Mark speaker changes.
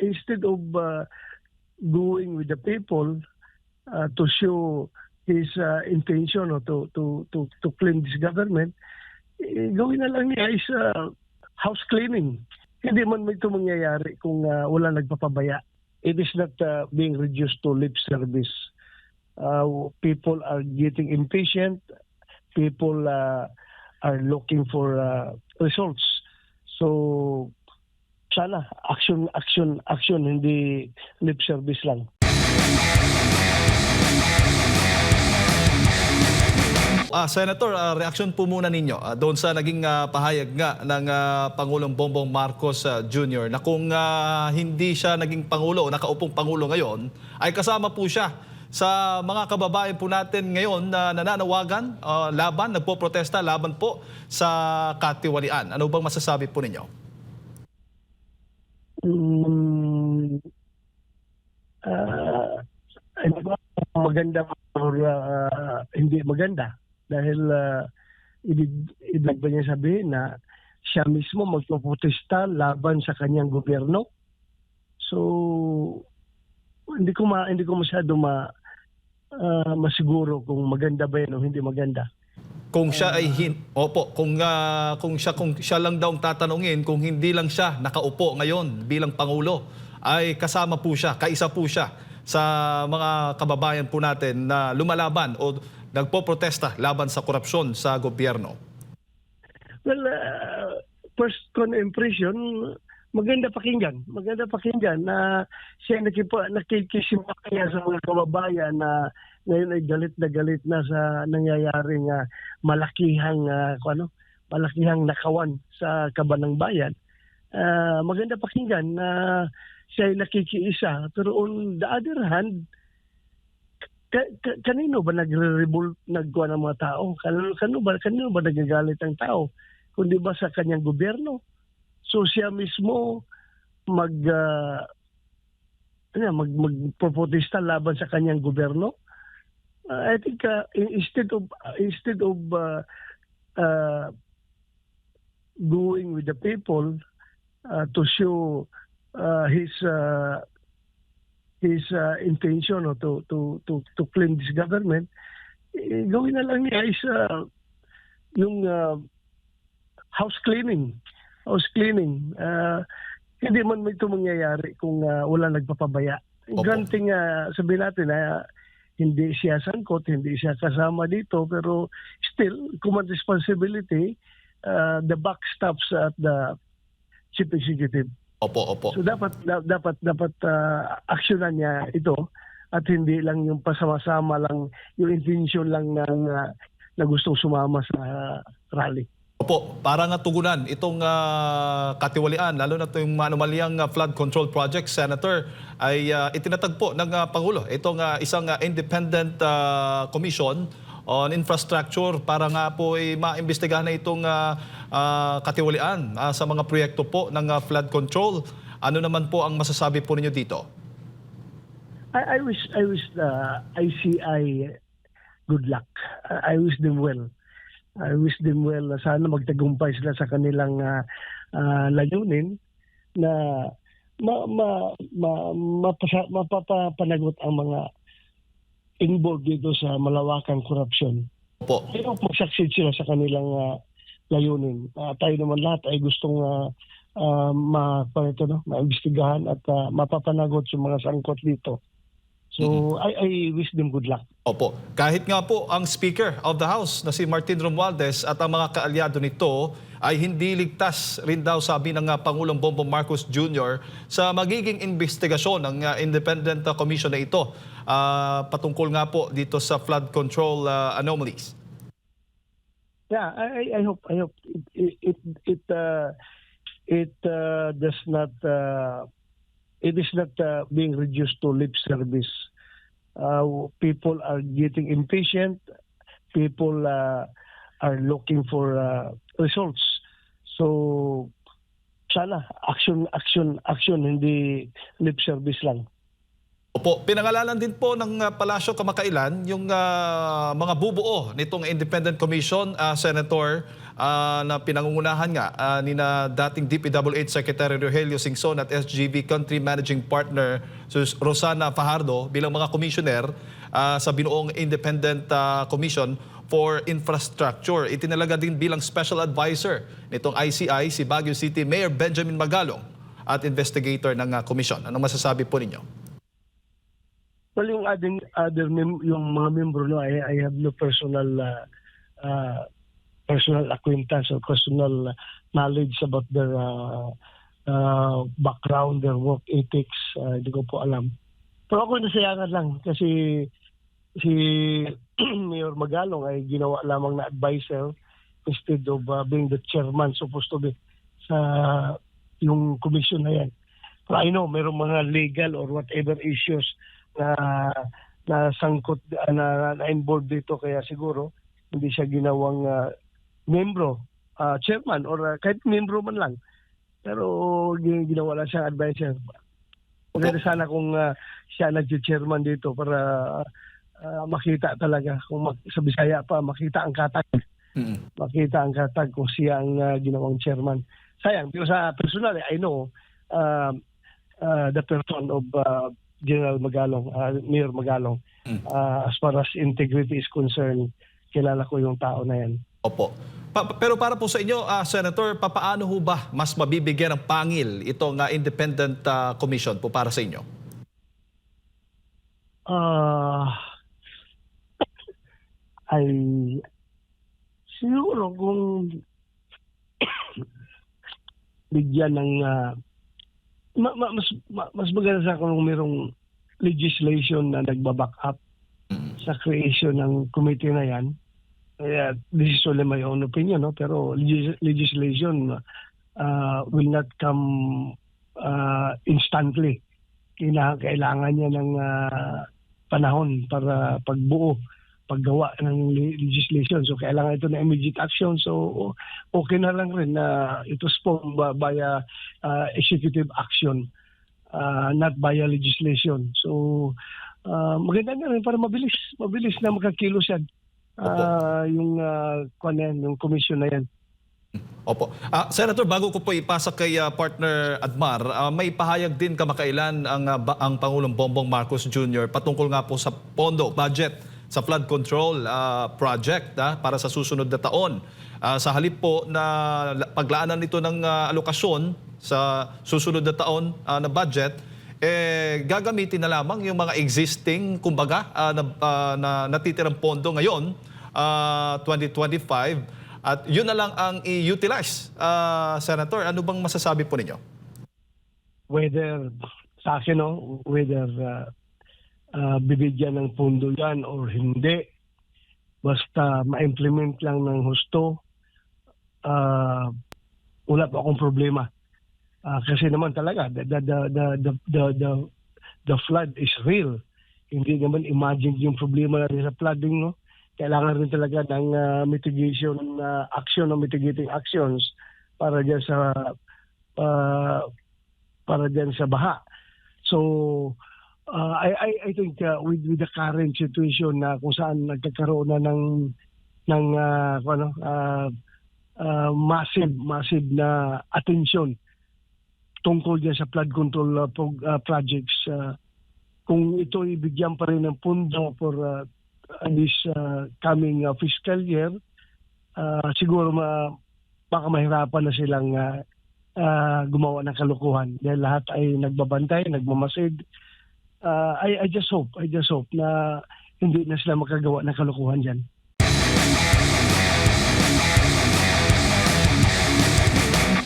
Speaker 1: instead of going with the people to show his intention or to clean this government, gawin na lang niya is house cleaning. Hindi man ito mangyayari kung wala nagpapabaya. It is not being reduced to lip service. People are getting impatient. People are looking for results. So, sana action, hindi lip service lang.
Speaker 2: Senator, reaksyon po muna ninyo doon sa naging pahayag nga ng Pangulong Bongbong Marcos Jr. na kung hindi siya naging Pangulo, nakaupong Pangulo ngayon, ay kasama po siya sa mga kababayan po natin ngayon na nananawagan, laban, nagpo-protesta, laban po sa katiwalian. Ano bang masasabi po ninyo?
Speaker 1: Maganda or hindi maganda. Dahil ibig ba niya sabihin na siya mismo magpo-protesta laban sa kanyang gobyerno? So, hindi ko masyado masiguro kung maganda ba yan o hindi maganda.
Speaker 2: Kung siya ay kung siya lang daw ang tatanungin, kung hindi lang siya nakaupo ngayon bilang Pangulo, ay kasama po siya, kaisa po siya sa mga kababayan po natin na lumalaban o nagpo-protesta laban sa korupsyon sa gobyerno.
Speaker 1: Well, first impression, maganda pakinggan na siya nakikisimpatya sa mga kababayan na ngayon ay galit na sa nangyayaring malakihang nakawan sa kaban ng bayan. Maganda pakinggan na siya ay nakikiisa, pero on the other hand, kanino ba nagre-revolt nagkuha ng mga tao? Kanino ba nagagalit ang tao? Kundi ba sa kanyang gobyerno? So siya mismo magprotesta laban sa kanyang gobyerno. I think instead of going with the people to show his intention or to clean this government, gawin na lang niya is yung house cleaning. Hindi man ito mangyayari kung wala nagpapabaya. Granting sabihin natin na hindi siya sangkot, hindi siya kasama dito, pero still, command responsibility, the buck stops at the chief executive.
Speaker 2: Opo.
Speaker 1: So dapat aksyonan niya ito at hindi lang yung pasama-sama lang, yung intention lang na gustong sumama sa rally.
Speaker 2: Opo, para nga tugunan itong katiwalian, lalo na itong anomalyang flood control project, Senator, ay itinatagpo ng Pangulo itong isang independent commission on infrastructure para nga po ay maimbestigahan na itong katiwalian sa mga proyekto po ng flood control. Ano naman po ang masasabi po ninyo dito?
Speaker 1: I wish the ICI good luck. I wish them well. I wish them well na sana magtagumpay sila sa kanilang layunin na mapapanagot ang mga involved dito sa malawakang korupsyon.
Speaker 2: Opo.
Speaker 1: Pero mag-succeed sila sa kanilang layunin. Tayo naman lahat ay gustong maimbestigahan at mapapanagot yung mga sangkot dito. So, I wish them good luck.
Speaker 2: Opo. Kahit nga po ang Speaker of the House na si Martin Romualdez at ang mga kaalyado nito ay hindi ligtas rin daw, sabi ng Pangulong Bongbong Marcos Jr. sa magiging investigasyon ng independent commission na ito patungkol nga po dito sa flood control anomalies.
Speaker 1: Yeah, I hope it does not it is not being reduced to lip service. People are getting impatient. People are looking for results. So, sana action, hindi lip service lang.
Speaker 2: Opo, pinangalanan din po ng Palasyo kamakailan yung mga bubuo nitong Independent Commission, Senator, na pinangungunahan nga ni na dating DPWH Secretary Rogelio Singson at SGV Country Managing Partner Rosana Fajardo bilang mga commissioner sa binuong Independent Commission for Infrastructure. Itinalaga din bilang special advisor nitong ICI si Baguio City Mayor Benjamin Magalong at investigator ng komisyon. Anong masasabi po ninyo?
Speaker 1: Well, yung yung mga membro, no, I have no personal acquaintance or personal knowledge about their background, their work ethics. Hindi ko po alam. Pero ako nasayangan lang kasi si Mayor Magalong ay ginawa lamang na advisor instead of being the chairman supposed to be sa yung commission na yan. Pero I know, mayroong mga legal or whatever issues na sangkot, na involved dito, kaya siguro hindi siya ginawang membro, chairman, or kahit membro man lang. Pero ginawa lang siya advisor. Maganda sana kung siya nag-chairman dito para makita talaga, kung sa Bisaya pa, makita ang katag. Makita ang katag kung siya ang ginawang chairman. Sayang, pero sa personal, I know the person of General Magalong, Mayor Magalong. As far as integrity is concerned, kilala ko yung tao na yan.
Speaker 2: Opo. Pero para po sa inyo, Senator, paano ho ba mas mabibigyan ng pangil itong independent commission po para sa inyo?
Speaker 1: Ay siguro kung bigyan ng mas maganda sa kung mayroong legislation na nagbaback up sa creation ng committee na yan. Kaya this is only my own opinion, no? Pero legislation will not come instantly. Kailangan niya ng panahon para paggawa ng legislation. So kailangan ito na immediate action. So okay na lang rin na ito spawn via executive action, not via legislation. So maganda na rin para mabilis na makakilos yan. Yung commission na yan.
Speaker 2: Opo. Senator, bago ko po ipasa kay partner Admar, may pahayag din kamakailan ang Pangulong Bongbong Marcos Jr. patungkol nga po sa pondo, budget sa flood control project para sa susunod na taon. Sa halip po na paglaanan nito ng alokasyon sa susunod na taon na budget, gagamitin na lamang yung mga existing, kumbaga, na natitirang pondo ngayon, 2025, at yun na lang ang i-utilize. Senator, ano bang masasabi po ninyo?
Speaker 1: Whether, sa akin, whether bibigyan ng pondo yan or hindi, basta ma-implement lang ng husto, wala pa akong problema. Kasi naman talaga, the flood is real. Hindi naman imagine yung problema natin sa flooding, no? Kailangan rin talaga ng mitigation action o mitigating actions para diyan sa baha. So I think with the current situation na kung saan nagkakaroon na ng massive na attention tungkol diyan sa flood control projects, kung ito ibigyan pa rin ng pundo for this coming fiscal year, siguro baka mahirapan na silang gumawa ng kalukuhan dahil lahat ay nagbabantay, nagmamasid. I just hope na hindi na sila makagawa ng kalukuhan dyan.